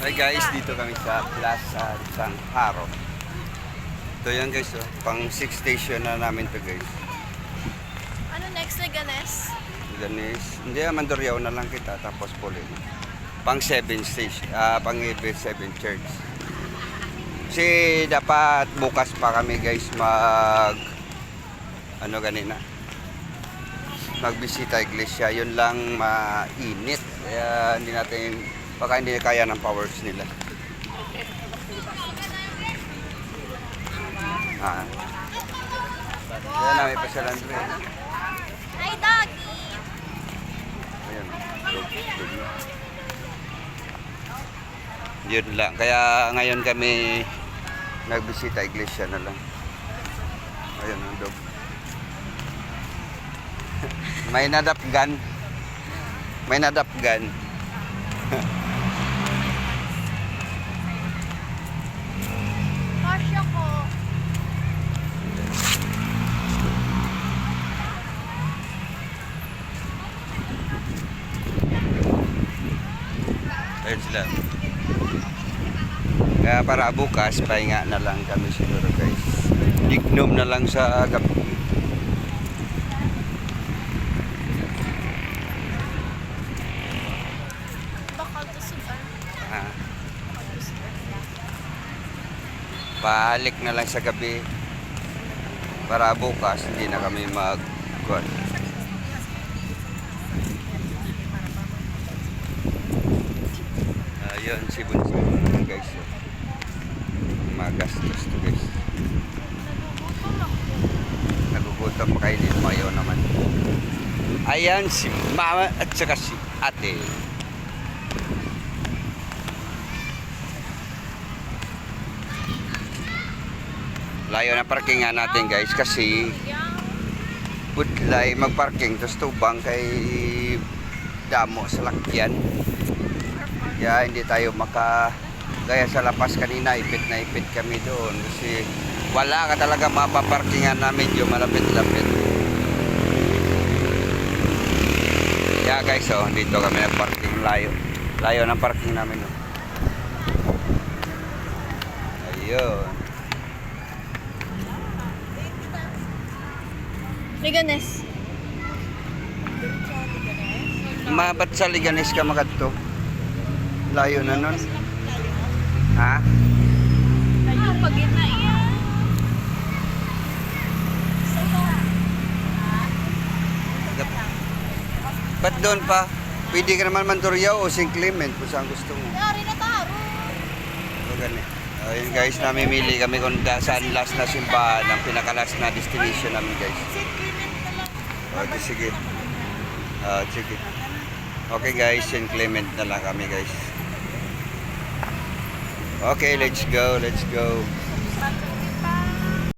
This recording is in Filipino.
Hi guys, dito kami sa Plaza San Haro. Ito yan guys, oh. Pang 6 station na namin to guys. Ano next na Ganes? Ganes, hindi Mandurriao na lang kita tapos Pulin. Pang 7 station, pang 7 church. Kasi dapat bukas pa kami guys ganina. Magbisita iglesia, yun lang mainit. Kaya hindi natin baka hindi kaya ng powers nila. Kaya namin pasyalan doon. Hi, doggy! Ayun. Yun lang. Kaya ngayon kami nagbisita iglesia na lang. Ayun ang dog. May nadapgan. May nadapgan. Kasya ko. Ayun sila. Kaya para bukas, pahinga na lang kami siguro guys. Ignom na lang sa gabi. Bakal to sugar. Balik na lang sa gabi. Para bukas, hindi na kami mag-good. Ayun, sibon-sibon guys. Magastos to guys. Nagugutom ako. Nagugutom makainin mo, ayaw naman. Ayan si mama at saka si ate. Layo na parkingan natin guys kasi budlay magparking tapos tubang kay damo sa lakyan. Kaya hindi tayo gaya sa lapas kanina, ipit na ipit kami doon kasi wala ka talaga mapaparkingan na medyo malapit-lapit. Kaya guys, dito kami nagparking layo ng parking namin. Ayun. May Ganes. Ba't sa Liganes ka makadto? Layo na nun. Ha? Layo pag na iyan. Ba't doon pa? Pwede ka naman Mandurriao o St. Clement kung saan gusto mo. Dari na taro. So, ganun. Ayun guys, namimili kami kung saan last na simbahan ang pinaka-last na destination namin guys. Okay, sige. Sige. Okay guys, St. Clement na lang kami guys. Okay, let's go, let's go.